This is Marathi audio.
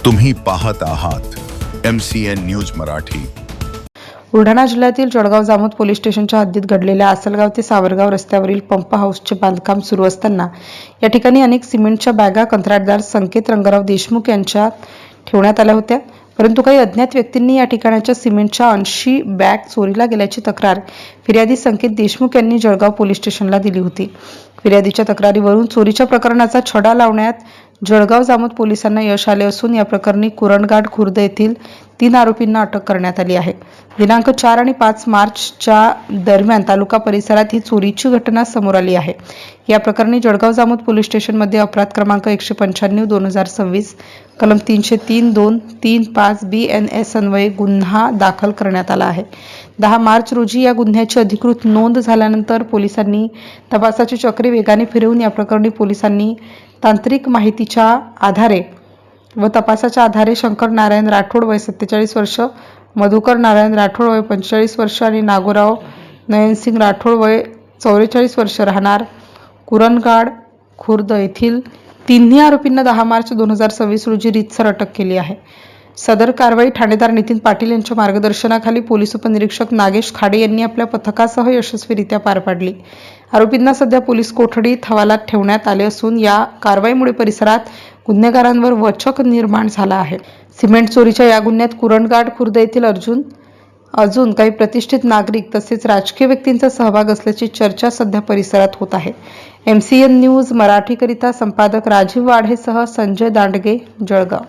तुम्ही पाहत आहात MCN न्यूज मराठी। बुलढाणा जिल्ह्यातील जळगाव जामोद पोलीस स्टेशनच्या हद्दीत घडलेल्या आसलगाव ते सावरगाव रस्त्यावरील पंप हाऊसचे बांधकाम सुरू असताना या ठिकाणी अनेक सिमेंटच्या बॅगा कंत्राटदार संकेत रंगराव देशमुख यांच्या ठेवण्यात आल्या होत्या। परंतु काही अज्ञात व्यक्तींनी या ठिकाणच्या सिमेंटच्या 80 बॅग चोरीला गेल्याची तक्रार फिर्यादी संकेत देशमुख यांनी जळगाव पोलीस स्टेशनला दिली होती। फिर्यादीच्या तक्रारीवरून चोरीच्या प्रकरणाचा छडा लावण्यात जळगाव जामोद पोलिसांना यश आले असून या प्रकरणी कुरणघाट खुर्द येथील 3 आरोपींना अटक करण्यात आली आहे। दिनांक 4 आणि 5 मार्चच्या दरम्यान तालुका परिसरात ही चोरीची घटना समोर आली आहे। या प्रकरणी जळगाव जामोद पोलीस स्टेशनमध्ये अपराध क्रमांक 195/2026 कलम 303-2-35 BNS अन्वये गुन्हा दाखल करण्यात आला आहे। 10 मार्च रोजी या गुन्ह्याची अधिकृत नोंद झाल्यानंतर पोलिसांनी तपासाची चक्रे वेगाने फिरवून या प्रकरणी पोलिसांनी तांत्रिक माहितीच्या आधारे व तपासाच्या आधारे शंकर नारायण राठोड वय 47 वर्ष, मधुकर नारायण राठोड वय 45 वर्ष आणि नागोराव नयनसिंग राठोड वय 44 वर्ष राहणार कुरणघाट खुर्द येथील तिन्ही आरोपींना 10 मार्च 2026 रोजी रीतसर अटक केली आहे। सदर कारवाई ठाणेदार नितीन पाटील यांच्या मार्गदर्शनाखाली पोलीस उपनिरीक्षक नागेश खाडे यांनी आपल्या पथकासह यशस्वीरित्या पार पाडली। आरोपींना सध्या पोलीस कोठडीत हवालात ठेवण्यात आले असून या कारवाईमुळे परिसरात गुन्हेगारांवर वचक निर्माण झाला आहे। सिमेंट चोरीच्या या गुन्ह्यात कुरणघाट खुर्द येथील अजून काही प्रतिष्ठित नागरिक तसेच राजकीय व्यक्तींचा सहभाग असल्याची चर्चा सध्या परिसरात होत आहे। MCN न्यूज मराठीकरिता संपादक राजीव वाढेसह संजय दांडगे, जळगाव।